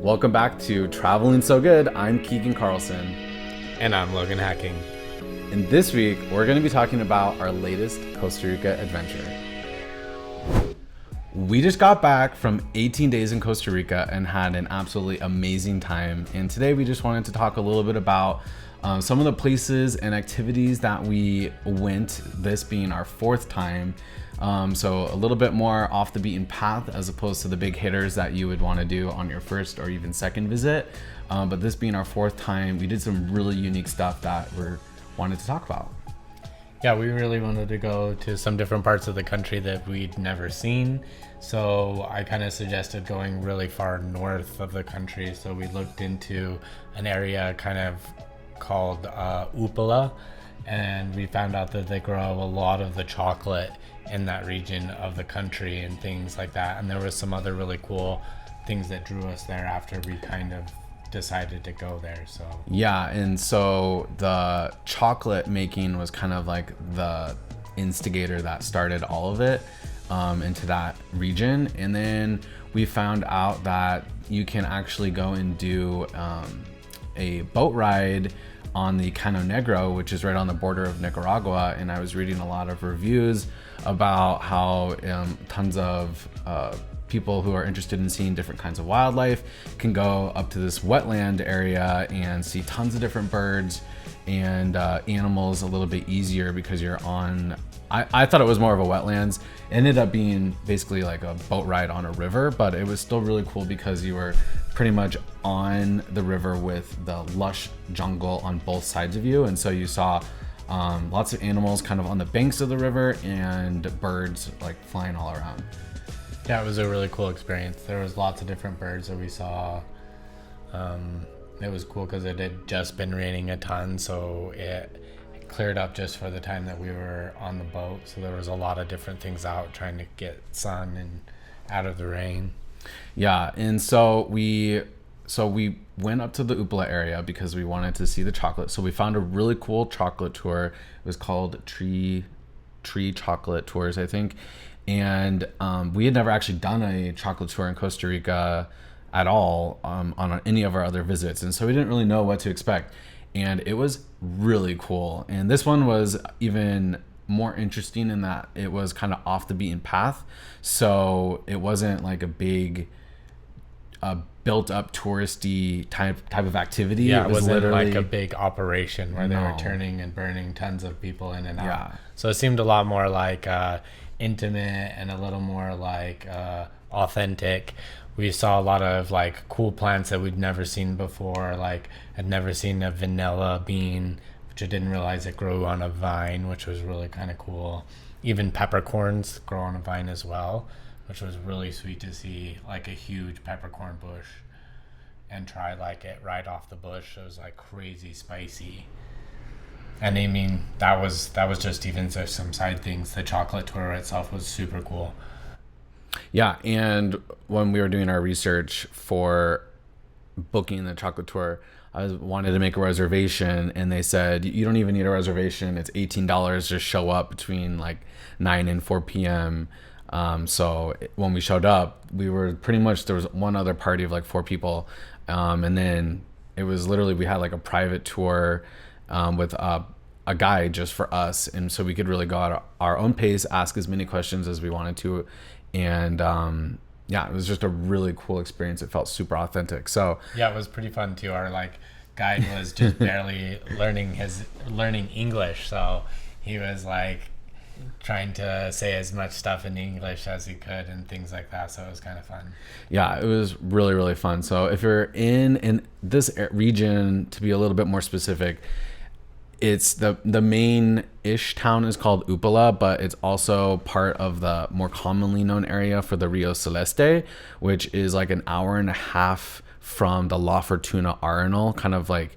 Welcome back to Traveling So Good. I'm Keegan Carlson. And I'm Logan Hacking. And this week, we're going to be talking about our latest Costa Rica adventure. We just got back from 18 days in Costa Rica and had an absolutely amazing time. And today we just wanted to talk a little bit about some of the places and activities that we went, this being our fourth time. So a little bit more off the beaten path as opposed to the big hitters that you would want to do on your first or even second visit. But this being our fourth time, we did some really unique stuff that we wanted to talk about. Yeah, we really wanted to go to some different parts of the country that we'd never seen. So I kind of suggested going really far north of the country. So we looked into an area kind of called Upala, and we found out that they grow a lot of the chocolate in that region of the country and things like that. And there was some other really cool things that drew us there after we kind of decided to go there. So yeah, and so the chocolate making was kind of like the instigator that started all of it into that region. And then we found out that you can actually go and do a boat ride on the Cano Negro, which is right on the border of Nicaragua. And I was reading a lot of reviews about how tons of people who are interested in seeing different kinds of wildlife can go up to this wetland area and see tons of different birds and animals a little bit easier because you're on, I thought it was more of a wetlands. It ended up being basically like a boat ride on a river, but it was still really cool because you were pretty much on the river with the lush jungle on both sides of you. And so you saw lots of animals kind of on the banks of the river and birds like flying all around. yeah, it was a really cool experience. There was lots of different birds that we saw. It was cool because it had just been raining a ton, so it cleared up just for the time that we were on the boat. So there was a lot of different things out trying to get sun and out of the rain. Yeah, and so we went up to the Upala area because we wanted to see the chocolate. So we found a really cool chocolate tour. It was called Tree Chocolate Tours, I think. And we had never actually done a chocolate tour in Costa Rica at all on any of our other visits. And so we didn't really know what to expect. And it was really cool. And this one was even more interesting in that it was kind of off the beaten path. So it wasn't like a big built up touristy type of activity. Yeah, it was wasn't literally like a big operation where they were turning and burning tons of people in and out. Yeah. So it seemed a lot more like intimate and a little more like authentic. We saw a lot of like cool plants that we'd never seen before. Like I'd never seen a vanilla bean, which I didn't realize it grew on a vine, which was really kind of cool. Even peppercorns grow on a vine as well, which was really sweet to see, like a huge peppercorn bush and try like it right off the bush. It was like crazy spicy. And I mean, that was just even some side things. The chocolate tour itself was super cool. Yeah, and when we were doing our research for booking the chocolate tour, I wanted to make a reservation, and they said, you don't even need a reservation. It's $18. Just show up between like 9 and 4 p.m. So when we showed up, we were pretty much, there was one other party of like 4 people. And then it was literally, we had like a private tour with a guide just for us. And so we could really go at our own pace, ask as many questions as we wanted to. And yeah, it was just a really cool experience. It felt super authentic. So yeah, it was pretty fun too. Our like guide was just barely learning English. So he was like trying to say as much stuff in English as he could and things like that. So it was kind of fun. Yeah, it was really, really fun. So if you're in this region, to be a little bit more specific, it's the main-ish town is called Upala, but it's also part of the more commonly known area for the Rio Celeste, which is like an hour and a half from the La Fortuna Arenal, kind of like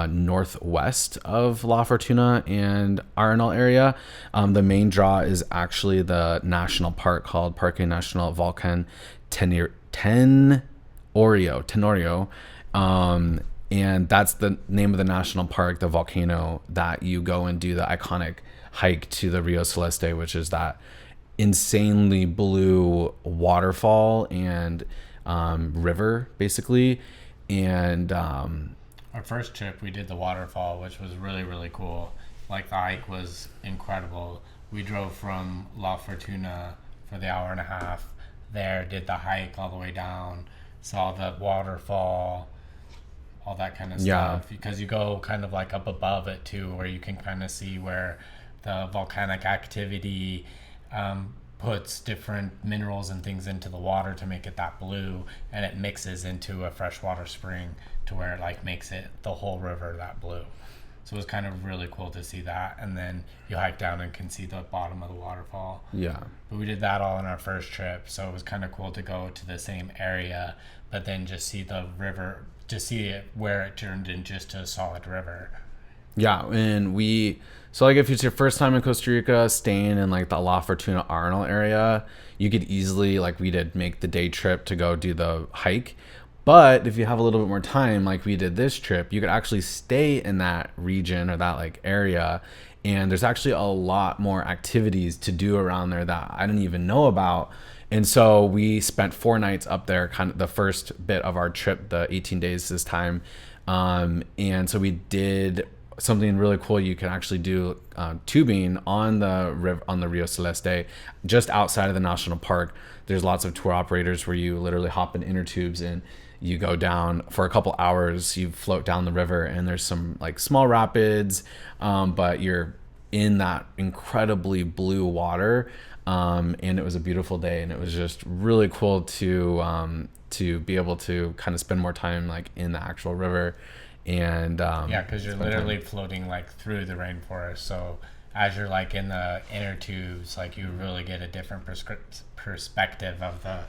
northwest of La Fortuna and Arenal area. The main draw is actually the national park called Parque Nacional Volcan Tenorio. And that's the name of the national park, the volcano that you go and do the iconic hike to the Rio Celeste, which is that insanely blue waterfall. And river basically. And our first trip, we did the waterfall, which was really, really cool. Like, the hike was incredible. We drove from La Fortuna for the hour and a half there, did the hike all the way down, saw the waterfall, all that kind of stuff. Because you go kind of like up above it too, where you can kind of see where the volcanic activity puts different minerals and things into the water to make it that blue, and it mixes into a freshwater spring to where it like makes it the whole river that blue. So it was kind of really cool to see that. And then you hike down and can see the bottom of the waterfall. Yeah. But we did that all in our first trip, so it was kind of cool to go to the same area, but then just see the river, just see it where it turned in just a solid river. Yeah, and so like if it's your first time in Costa Rica, staying in like the La Fortuna Arnold area, you could easily, like we did, make the day trip to go do the hike. But if you have a little bit more time, like we did this trip, you could actually stay in that region or that like area. And there's actually a lot more activities to do around there that I didn't even know about. And so we spent 4 nights up there, kind of the first bit of our trip, the 18 days this time. And so we did something really cool. You can actually do tubing on the river, on the Rio Celeste, just outside of the national park. There's lots of tour operators where you literally hop in inner tubes and you go down for a couple hours. You float down the river, and there's some like small rapids, but you're in that incredibly blue water. And it was a beautiful day, and it was just really cool to be able to kind of spend more time like in the actual river. And because you're literally floating like through the rainforest, so as you're like in the inner tubes, like you really get a different perspective of the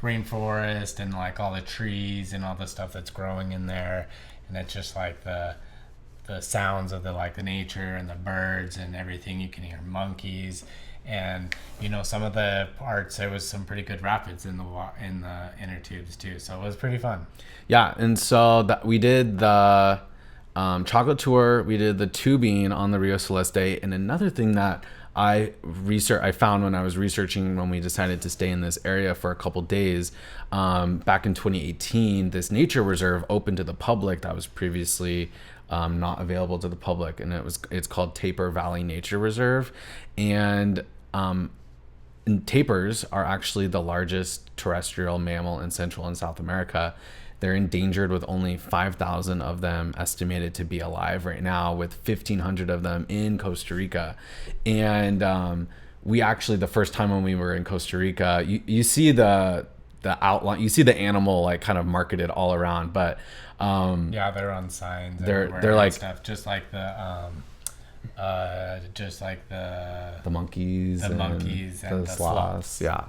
rainforest and like all the trees and all the stuff that's growing in there. And it's just like the sounds of the like the nature and the birds and everything. You can hear monkeys, and you know, some of the parts there was some pretty good rapids in the inner tubes too, so it was pretty fun. Yeah, and so that we did the chocolate tour, we did the tubing on the Rio Celeste, and another thing that I found when I was researching, when we decided to stay in this area for a couple days, back in 2018, this nature reserve opened to the public that was previously not available to the public, and it's called Taper Valley Nature Reserve. And tapirs are actually the largest terrestrial mammal in Central and South America. They're endangered, with only 5,000 of them estimated to be alive right now, with 1,500 of them in Costa Rica. And we actually, the first time when we were in Costa Rica, you see the outline, you see the animal like kind of marketed all around, but they're on signs. They're like stuff, just like the monkeys, and the sloths. Yeah.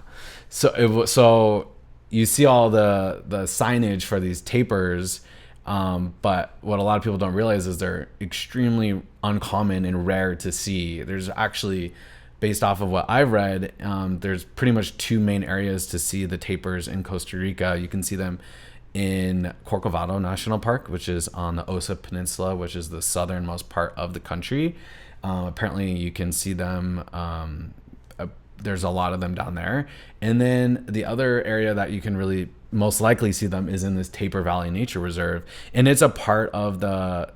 So you see all the signage for these tapirs, but what a lot of people don't realize is they're extremely uncommon and rare to see. There's actually, based off of what I've read, there's pretty much 2 main areas to see the tapirs in Costa Rica. You can see them in Corcovado National Park, which is on the Osa Peninsula, which is the southernmost part of the country. Apparently you can see them, there's a lot of them down there. And then the other area that you can really most likely see them is in this Taper Valley Nature Reserve. And it's a part of the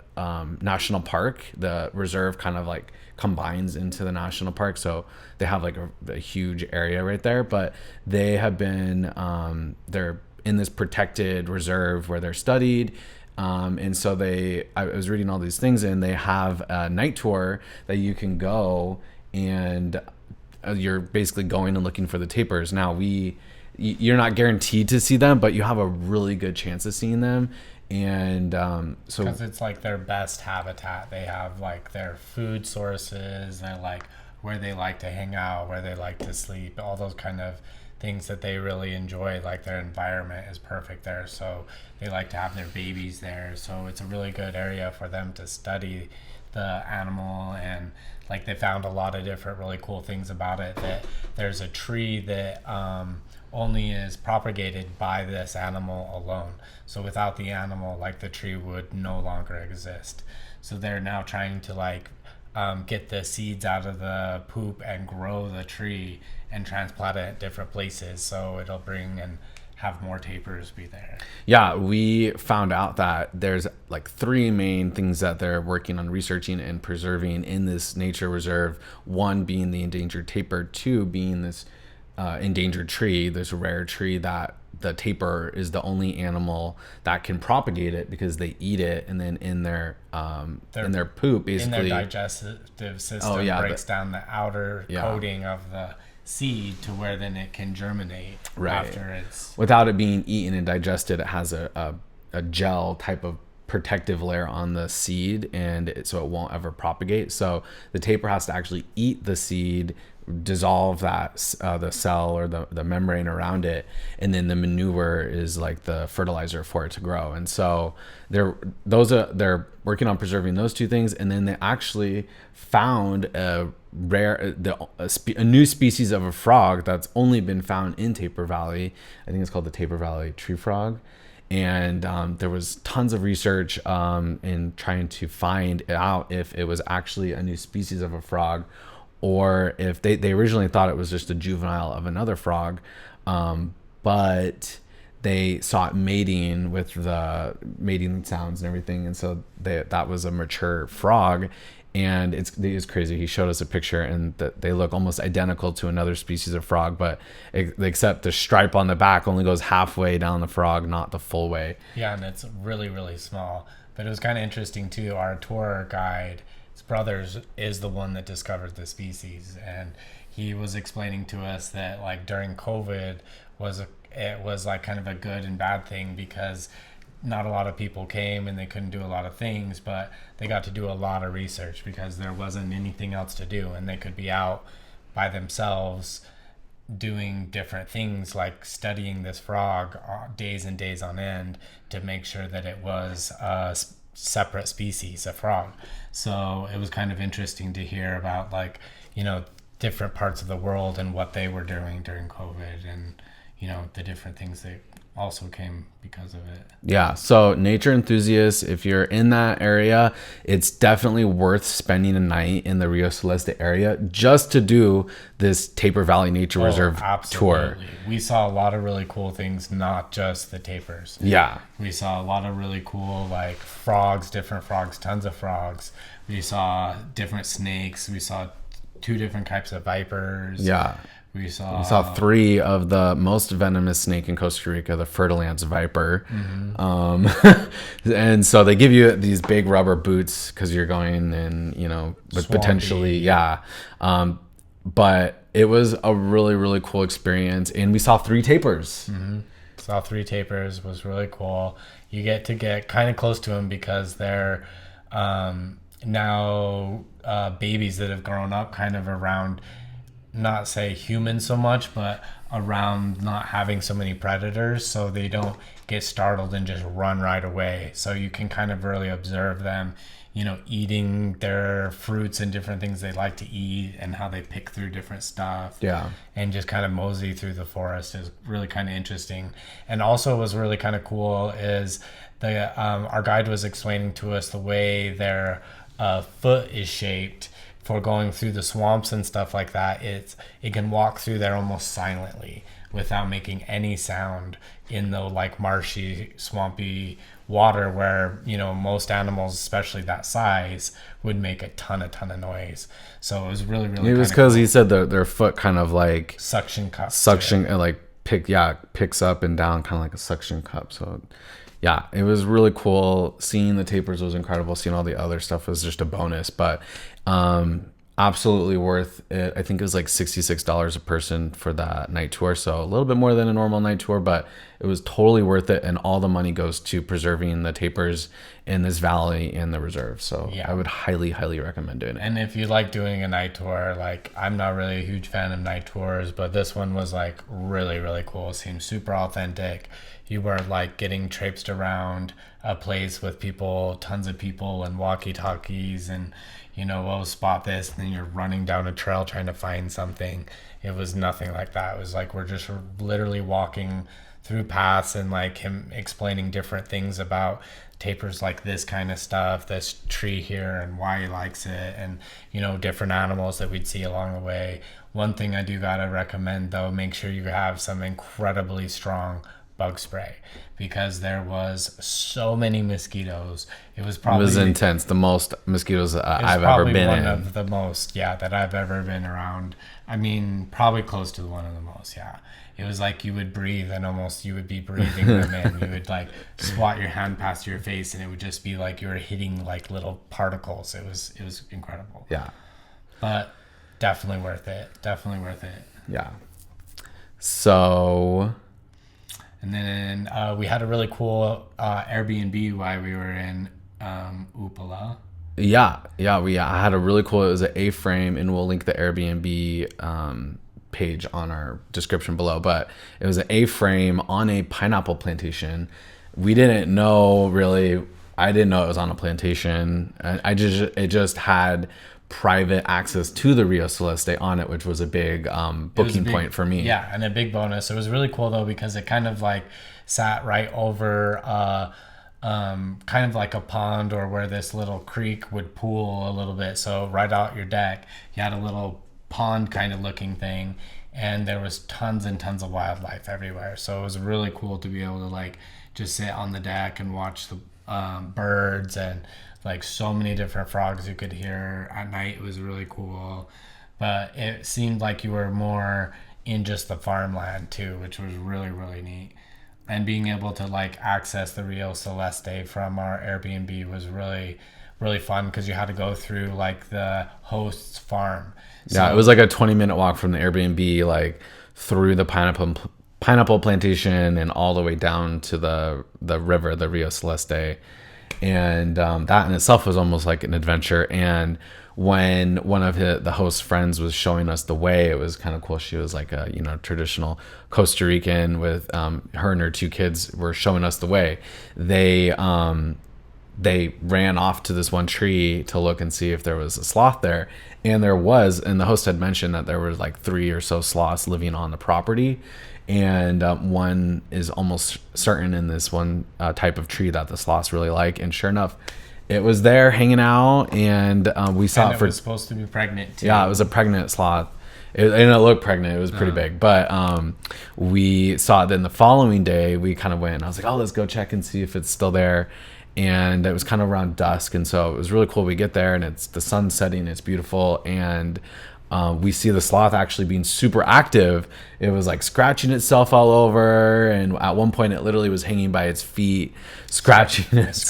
national park. The reserve kind of like combines into the national park. So they have like a huge area right there, but they have been, they're in this protected reserve where they're studied. And so I was reading all these things, and they have a night tour that you can go, and you're basically going and looking for the tapirs. Now you're not guaranteed to see them, but you have a really good chance of seeing them. And so because it's like their best habitat, they have like their food sources, they're like where they like to hang out, where they like to sleep, all those kind of things that they really enjoy. Like their environment is perfect there, so they like to have their babies there. So it's a really good area for them to study the animal. And like they found a lot of different really cool things about it, that there's a tree that only is propagated by this animal alone. So without the animal, like the tree would no longer exist. So they're now trying to like get the seeds out of the poop and grow the tree and transplant it at different places, so it'll bring and have more tapirs be there. Yeah, we found out that there's like 3 main things that they're working on researching and preserving in this nature reserve. 1 being the endangered tapir, 2 being this endangered tree, this rare tree that the tapir is the only animal that can propagate it because they eat it, and then in their poop, basically in their digestive system, breaks down the outer coating of the seed to where then it can germinate after it's without it being eaten and digested. It has a gel type of protective layer on the seed, and so it won't ever propagate. So the tapir has to actually eat the seed, dissolve that the cell or the membrane around it, and then the manure is like the fertilizer for it to grow. And so they're working on preserving those 2 things, and then they actually found a new species of a frog that's only been found in Tapir Valley. I think it's called the Tapir Valley tree frog. And there was tons of research in trying to find out if it was actually a new species of a frog, or if they originally thought it was just a juvenile of another frog, but they saw it mating with the mating sounds and everything, and so that was a mature frog. And it's crazy. He showed us a picture, and they look almost identical to another species of frog, but except the stripe on the back only goes halfway down the frog, not the full way. Yeah, and it's really, really small. But it was kind of interesting too. Our tour guide, his brothers, is the one that discovered the species, and he was explaining to us that like during COVID it was like kind of a good and bad thing, because not a lot of people came and they couldn't do a lot of things, but they got to do a lot of research because there wasn't anything else to do, and they could be out by themselves doing different things like studying this frog days and days on end to make sure that it was a separate species of frog. So it was kind of interesting to hear about different parts of the world and what they were doing during COVID, and the different things that also came because of it. Yeah, so nature enthusiasts, if you're in that area, it's definitely worth spending a night in the Rio Celeste area just to do this Tapir Valley Nature Reserve tour. We saw a lot of really cool things, not just the tapirs. Yeah. We saw a lot of really cool frogs, different frogs, tons of frogs. We saw different snakes. We saw 2 different types of vipers. Yeah. We saw 3 of the most venomous snake in Costa Rica, the Fer-de-Lance viper. Mm-hmm. And so they give you these big rubber boots because you're going in, with swampy. Potentially, yeah. But it was a really, really cool experience. And we saw 3 tapirs. Mm-hmm. Saw 3 tapirs, was really cool. You get kind of close to them because they're now babies that have grown up kind of around, not say humans so much, but around not having so many predators, so they don't get startled and just run right away. So you can kind of really observe them, eating their fruits and different things they like to eat, and how they pick through different stuff. Yeah. And just kind of mosey through the forest is really kind of interesting. And also was really kind of cool is our guide was explaining to us the way their foot is shaped for going through the swamps and stuff like that. It can walk through there almost silently without making any sound in the marshy, swampy water where most animals, especially that size, would make a ton of noise. So it was really, really. It was because he said their foot kind of suction cup, picks up and down, kind of like a suction cup. So yeah, it was really cool. Seeing the tapirs was incredible. Seeing all the other stuff was just a bonus, but absolutely worth it. I think it was like $66 a person for that night tour, so a little bit more than a normal night tour, but it was totally worth it, and all the money goes to preserving the tapirs in this valley and the reserve. So yeah, I would highly recommend doing it. And if you like doing a night tour, I'm not really a huge fan of night tours, but this one was really, really cool. It seemed super authentic. You were getting traipsed around a place with tons of people and walkie-talkies, and spot this, and then you're running down a trail trying to find something. It was nothing like that. It was we're just literally walking through paths, and him explaining different things about tapirs, this kind of stuff, this tree here, and why he likes it, and different animals that we'd see along the way. One thing I do gotta recommend though, make sure you have some incredibly strong bug spray because there was so many mosquitoes. It was intense. The most mosquitoes I've ever been in. One of the most, that I've ever been around. I mean, probably close to one of the most, It was like you would breathe and almost you would be breathing them in. You would like swat your hand past your face and it would just be like you were hitting like little particles. It was incredible. Yeah. But definitely worth it. Yeah. So... And then we had a really cool Airbnb while we were in Upala. Yeah. I had a really cool, it was an A-frame, and we'll link the Airbnb page on our description below, but it was an A-frame on a pineapple plantation. We didn't know really, I didn't know it was on a plantation. It just had private access to the Rio Celeste on it, which was a big booking point for me. Yeah, and a big bonus. It was really cool though because it kind of like sat right over kind of like a pond or where this little creek would pool a little bit. So right out your deck, you had a little pond kind of looking thing, and there was tons and tons of wildlife everywhere. So it was really cool to be able to like just sit on the deck and watch the birds and like so many different frogs you could hear at night. It was really cool, but it seemed like you were more in just the farmland too, which was really, really neat. And being able to like access the Rio Celeste from our Airbnb was really, really fun because you had to go through like the host's farm. Yeah, it was like a 20-minute walk from the Airbnb, like through the pineapple plantation and all the way down to the river, the Rio Celeste. And that in itself was almost like an adventure. And when one of the host's friends was showing us the way, it was kind of cool. She was like a traditional Costa Rican with her and her two kids were showing us the way. They ran off to this one tree to look and see if there was a sloth there, and there was. And the host had mentioned that there were like 3 or so sloths living on the property. And one is almost certain in this one type of tree that the sloths really like. And sure enough, it was there hanging out, and we saw it was supposed to be pregnant too. Yeah, it was a pregnant sloth. And it looked pregnant. It was pretty big. But we saw it then the following day. We kind of went, and I was like, oh, let's go check and see if it's still there. And it was kind of around dusk, and so it was really cool. We get there, and it's the sun setting. It's beautiful, and we see the sloth actually being super active. It was like scratching itself all over, and at one point it literally was hanging by its feet, scratching its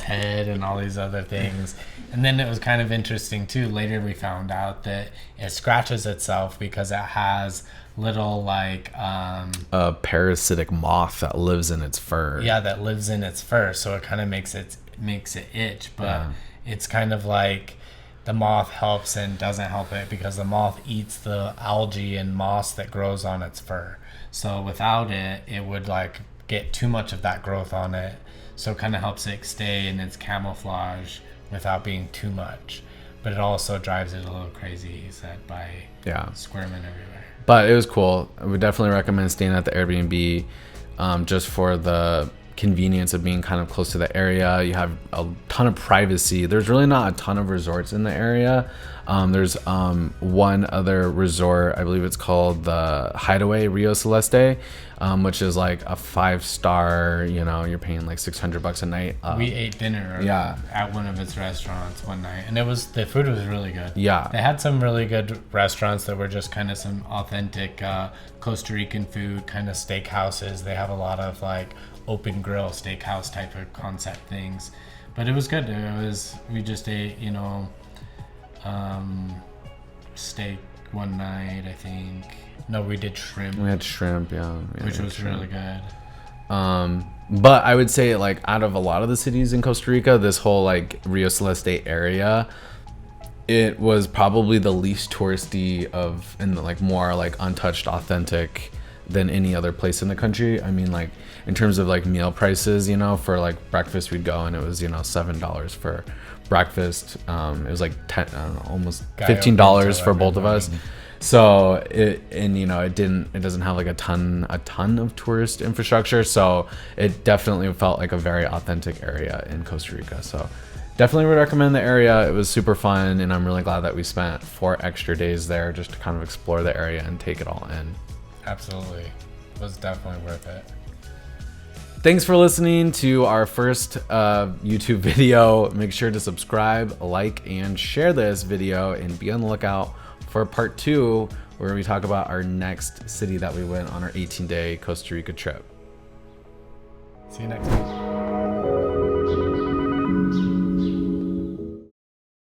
head and all these other things. And then it was kind of interesting too. Later we found out that it scratches itself because it has little like a parasitic moth that lives in its fur. Yeah, that lives in its fur, so it kind of makes it itch, but it's kind of like the moth helps and doesn't help it because the moth eats the algae and moss that grows on its fur. So without it, it would like get too much of that growth on it. So it kind of helps it stay in its camouflage without being too much. But it also drives it a little crazy, he said, by squirming everywhere. But it was cool. I would definitely recommend staying at the Airbnb just for the convenience of being kind of close to the area. You have a ton of privacy. There's really not a ton of resorts in the area. There's one other resort, I believe it's called the Hideaway Rio Celeste, which is like a 5-star, you're paying like $600 a night. We ate dinner at one of its restaurants one night, and the food was really good. Yeah. They had some really good restaurants that were just kind of some authentic Costa Rican food, kind of steakhouses. They have a lot of like open grill steakhouse type of concept things, but it was good. We just ate steak one night, I think. No, we did shrimp. We had shrimp, which was really good. But I would say like out of a lot of the cities in Costa Rica, this whole like Rio Celeste area, it was probably the least touristy and like more like untouched, authentic than any other place in the country. I mean, like in terms of like meal prices, for like breakfast, we'd go and it was $7 for breakfast. It was like almost $15 for both of us. So it doesn't have like a ton of tourist infrastructure. So it definitely felt like a very authentic area in Costa Rica. So definitely would recommend the area. It was super fun, and I'm really glad that we spent 4 extra days there just to kind of explore the area and take it all in. Absolutely. It was definitely worth it. thanks for listening to our first YouTube video. Make sure to subscribe, like, and share this video, and be on the lookout for part 2, where we talk about our next city that we went on our 18-day Costa Rica trip. See you next week.